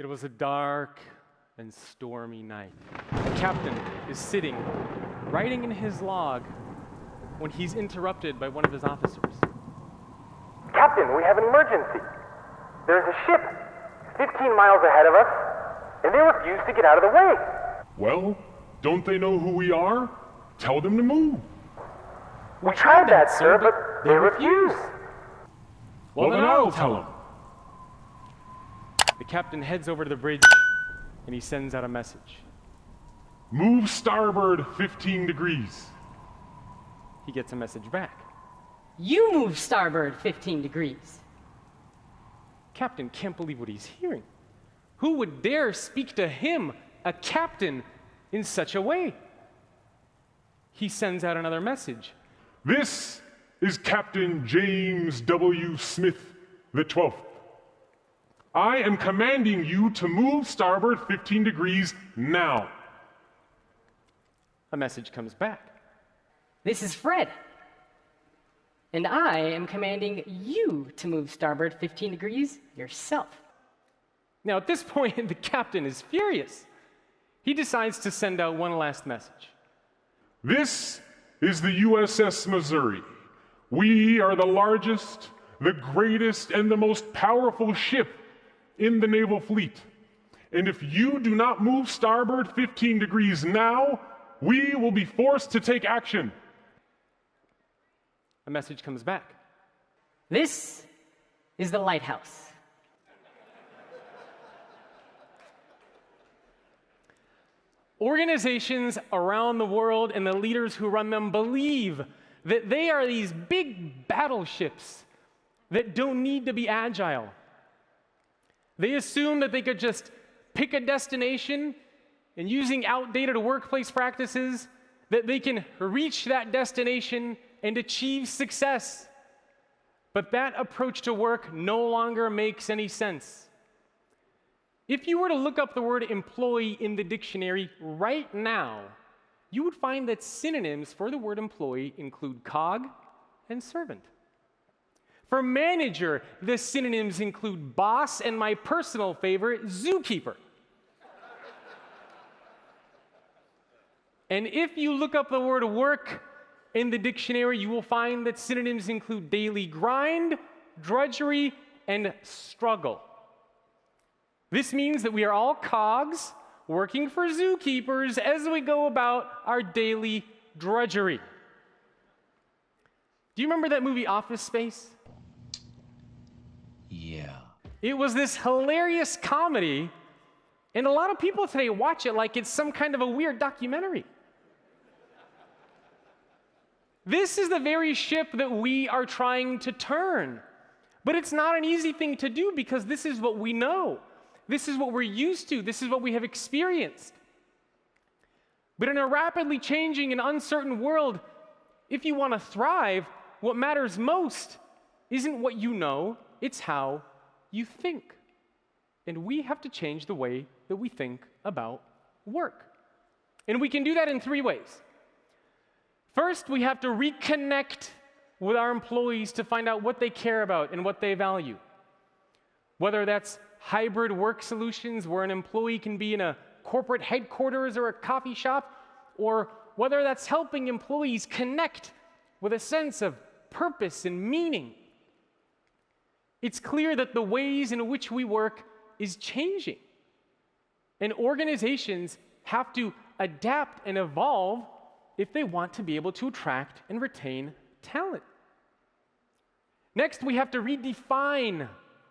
It was a dark and stormy night. The captain is sitting, writing in his log, when he's interrupted by one of his officers. Captain, we have an emergency. There's a ship 15 miles ahead of us, and they refuse to get out of the way. Well, don't they know who we are? Tell them to move. We tried that, sir, but they refuse. Well, then I'll tell them. The captain heads over to the bridge, and he sends out a message. Move starboard 15 degrees. He gets a message back. You move starboard 15 degrees. Captain can't believe what he's hearing. Who would dare speak to him, a captain, in such a way? He sends out another message. This is Captain James W. Smith, the 12th. I am commanding you to move starboard 15 degrees now. A message comes back. This is Fred. And I am commanding you to move starboard 15 degrees yourself. Now, at this point, the captain is furious. He decides to send out one last message. This is the USS Missouri. We are the largest, the greatest, and the most powerful ship in the naval fleet. And if you do not move starboard 15 degrees now, we will be forced to take action. A message comes back. This is the lighthouse. Organizations around the world and the leaders who run them believe that they are these big battleships that don't need to be agile. They assume that they could just pick a destination and using outdated workplace practices, that they can reach that destination and achieve success. But that approach to work no longer makes any sense. If you were to look up the word employee in the dictionary right now, you would find that synonyms for the word employee include cog and servant. For manager, the synonyms include boss and my personal favorite, zookeeper. And if you look up the word work in the dictionary, you will find that synonyms include daily grind, drudgery, and struggle. This means that we are all cogs working for zookeepers as we go about our daily drudgery. Do you remember that movie Office Space? Yeah. It was this hilarious comedy, and a lot of people today watch it like it's some kind of a weird documentary. This is the very ship that we are trying to turn. But it's not an easy thing to do because this is what we know. This is what we're used to. This is what we have experienced. But in a rapidly changing and uncertain world, if you want to thrive, what matters most isn't what you know, it's how you think. And we have to change the way that we think about work. And we can do that in three ways. First, we have to reconnect with our employees to find out what they care about and what they value. Whether that's hybrid work solutions where an employee can be in a corporate headquarters or a coffee shop, or whether that's helping employees connect with a sense of purpose and meaning. It's clear that the ways in which we work is changing. And organizations have to adapt and evolve if they want to be able to attract and retain talent. Next, we have to redefine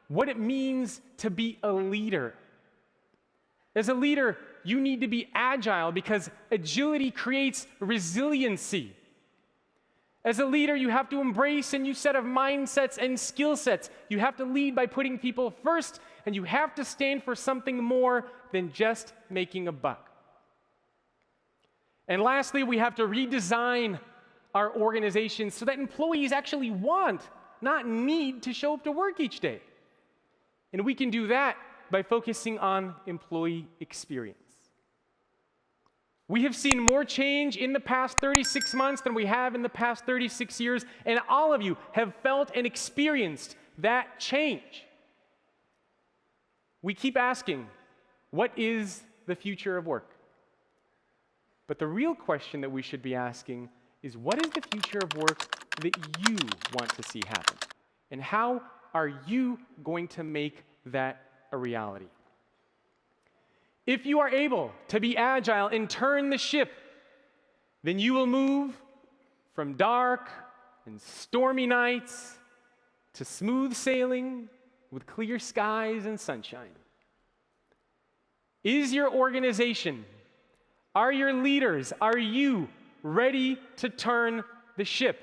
what it means to be a leader. As a leader, you need to be agile because agility creates resiliency. As a leader, you have to embrace a new set of mindsets and skill sets. You have to lead by putting people first, and you have to stand for something more than just making a buck. And lastly, we have to redesign our organizations so that employees actually want, not need, to show up to work each day. And we can do that by focusing on employee experience. We have seen more change in the past 36 months than we have in the past 36 years, and all of you have felt and experienced that change. We keep asking, What is the future of work? But the real question that we should be asking is, what is the future of work that you want to see happen? And how are you going to make that a reality? If you are able to be agile and turn the ship, then you will move from dark and stormy nights to smooth sailing with clear skies and sunshine. Is your organization, are your leaders, are you ready to turn the ship?